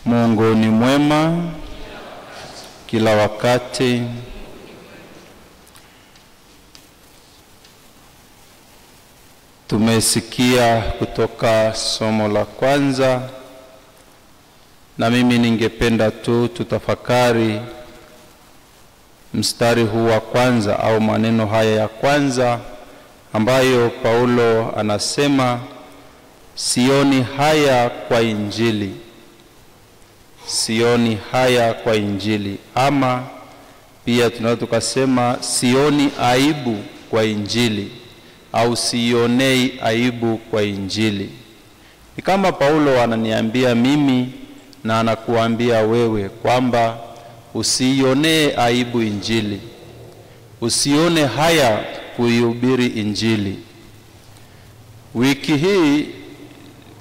Mungu ni mwema kila wakati. Tumesikia kutoka somo la kwanza, na mimi ningependa tu tutafakari mstari huu wa kwanza au maneno haya ya kwanza ambayo Paulo anasema, sioni haya kwa Injili. Sioni haya kwa Injili, ama pia tunaweza tukasema sioni aibu kwa Injili au sionei aibu kwa Injili. Ni kama Paulo ananiambia mimi na anakuambia wewe kwamba usionee aibu Injili. Usione haya kuihubiri Injili. Wiki hii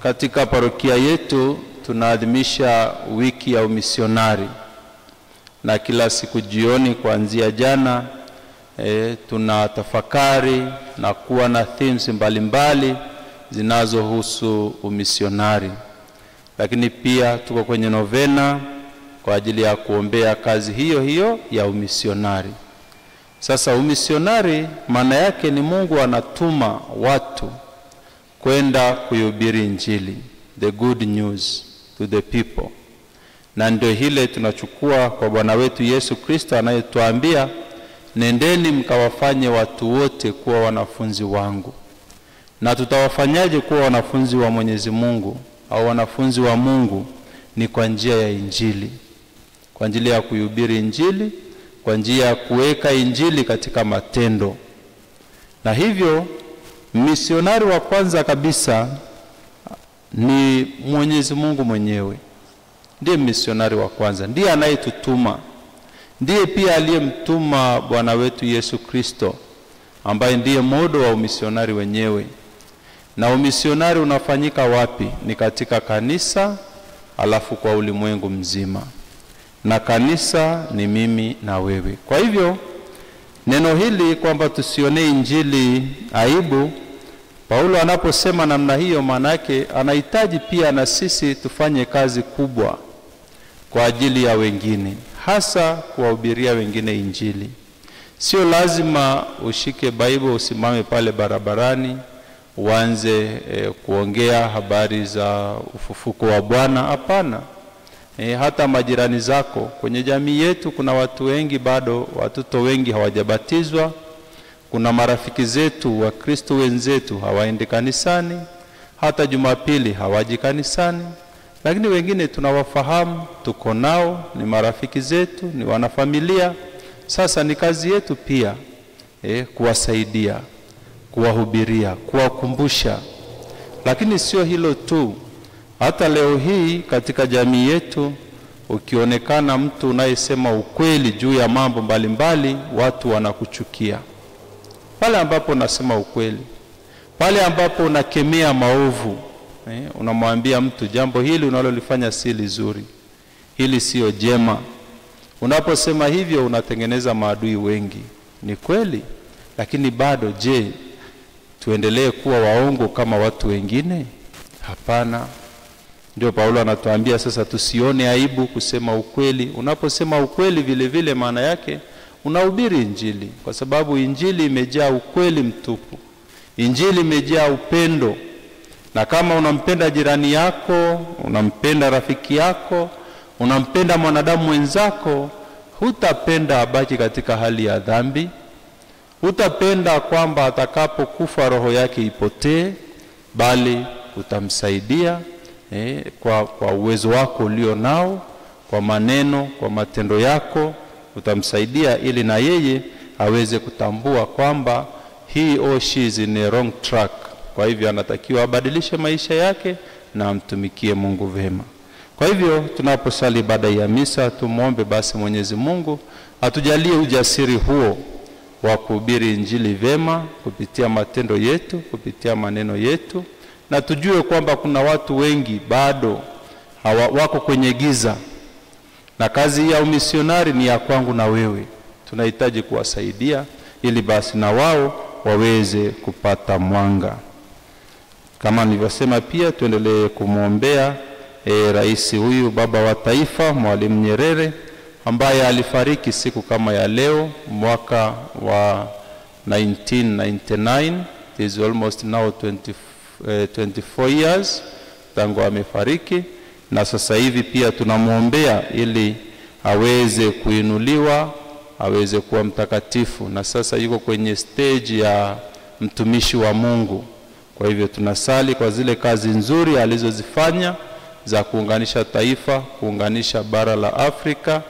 katika parokia yetu tunaadhimisha wiki ya umisionari, na kila siku jioni kuanzia jana tunatafakari na kuwa na themes mbalimbali zinazohusu umisionari. Lakini pia tuko kwenye novena kwa ajili ya kuombea kazi hiyo hiyo ya umisionari. Sasa umisionari maana yake ni Mungu anatuma watu kwenda kuhubiri Injili, the good news to the people. Na ndio hile tunachukua kwa Bwana wetu Yesu Kristo anayetuambia, nendeni mkawafanye watu wote kuwa wanafunzi wangu. Na tutawafanyaje kuwa wanafunzi wa Mwenyezi Mungu au wanafunzi wa Mungu? Ni kwa njia ya Injili, kwa ajili ya kuhubiri Injili, kwa njia ya kuweka Injili katika matendo. Na hivyo misionari wa kwanza kabisa ni Mwenyezi Mungu mwenyewe. Ndiye misionari wa kwanza, ndiye anayetutuma. Ndiye pia aliyemtuma Bwana wetu Yesu Kristo, ambaye ndiye modo wa umisionari wenyewe. Na umisionari unafanyika wapi? Ni katika kanisa, alafu kwa ulimwengu mzima. Na kanisa ni mimi na wewe. Kwa hivyo neno hili kwamba tusionee Injili aibu, Paulo anaposema namna hiyo, manake anahitaji pia na sisi tufanye kazi kubwa kwa ajili ya wengine, hasa kuwahubiria wengine Injili. Sio lazima ushike Bible usimame pale barabarani uanze kuongea habari za ufufuko wa Bwana. Hapana. Hata majirani zako, kwenye jamii yetu kuna watu wengi bado, watoto wengi hawajabatizwa. Kuna marafiki zetu wa Kristo wenzetu hawaendi kanisani, hata Jumapili hawaji kanisani. Lakini wengine tunawafahamu, tuko nao, ni marafiki zetu, ni wanafamilia. Sasa ni kazi yetu pia kuwasaidia, kuwahubiria, kuwakumbusha. Lakini sio hilo tu. Hata leo hii katika jamii yetu, ukionekana mtu unayesema ukweli juu ya mambo mbalimbali, watu wanakuchukia. Pale ambapo unasema ukweli, pale ambapo unakemea maovu, unamwambia mtu jambo hili unalolifanya si lizuri, hili sio jema. Unaposema hivyo unatengeneza maadui wengi. Ni kweli, lakini bado je, tuendelee kuwa waongo kama watu wengine? Hapana. Ndio Paulo anatuambia sasa tusione aibu kusema ukweli. Unaposema ukweli vile vile maana yake unahubiri Injili, kwa sababu Injili imejaa ukweli mtupu. Injili imejaa upendo. Na kama unampenda jirani yako, unampenda rafiki yako, unampenda mwanadamu mwenzako, hutapenda abaki katika hali ya dhambi. Hutapenda kwamba atakapokufa roho yake ipotee, bali utamsaidia kwa uwezo wako ulio nao, kwa maneno, kwa matendo yako, utamsaidia ili na yeye aweze kutambua kwamba he or she is in a wrong track. Kwa hivyo anatakiwa abadilishe maisha yake na amtumikie Mungu vema. Kwa hivyo tunaposali ibada ya misa, tumuombe basi Mwenyezi Mungu atujalie ujasiri huo wa kuhubiri Injili vema kupitia matendo yetu, kupitia maneno yetu. Na tujue kwamba kuna watu wengi bado wako kwenye giza, na kazi ya umisionari ni ya kwangu na wewe. Tunahitaji kuwasaidia ili basi na wao waweze kupata mwanga. Kama nilivyosema, pia tuendelee kumwombea rais huyu baba wa taifa Mwalimu Nyerere, ambaye alifariki siku kama ya leo mwaka wa 1999. It is almost now 24 years tangu amefariki, na sasa hivi pia tunamuombea ili aweze kuinuliwa, aweze kuwa mtakatifu, na sasa yuko kwenye stage ya mtumishi wa Mungu. Kwa hivyo tunasali kwa zile kazi nzuri alizozifanya za kuunganisha taifa, kuunganisha bara la Afrika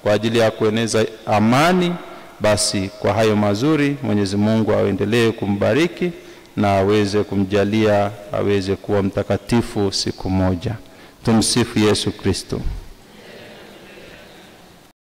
kwa ajili ya kueneza amani. Basi kwa hayo mazuri Mwenyezi Mungu aendelee kumbariki na aweze kumjalia aweze kuwa mtakatifu siku moja. Tumsifu Yesu Kristo.